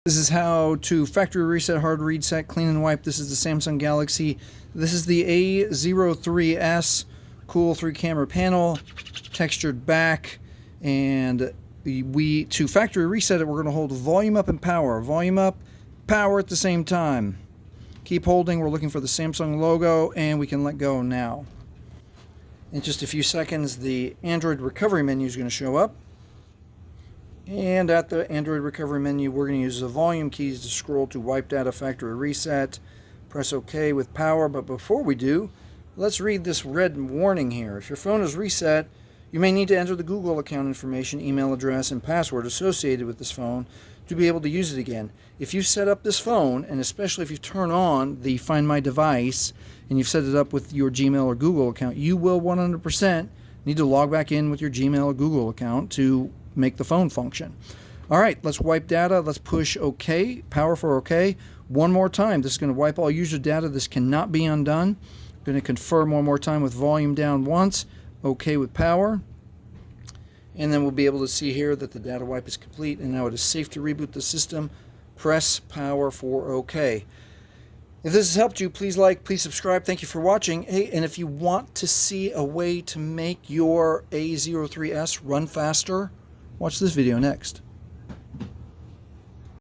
This is how to factory reset, hard reset, clean and wipe. This is the Samsung Galaxy. This is the A03S. Cool 3-camera panel, textured back, and to factory reset it, we're going to hold volume up and power. Volume up, power at the same time. Keep holding. We're looking for the Samsung logo, and we can let go now. In just a few seconds, the Android recovery menu is going to show up. And at the Android recovery menu, we're going to use the volume keys to scroll to wipe data factory reset. Press OK with power, but before we do, let's read this red warning here. If your phone is reset, you may need to enter the Google account information, email address, and password associated with this phone to be able to use it again. If you set up this phone, and especially if you turn on the Find My Device, and you've set it up with your Gmail or Google account, you will 100% need to log back in with your Gmail or Google account to make the phone function. All right, let's wipe data. Let's push OK, power for OK. One more time. This is going to wipe all user data. This cannot be undone. Going to confirm one more time with volume down once. OK with power. And then we'll be able to see here that the data wipe is complete, and now it is safe to reboot the system. Press power for OK. If this has helped you, please like, please subscribe. Thank you for watching. Hey, and if you want to see a way to make your A03S run faster, watch this video next.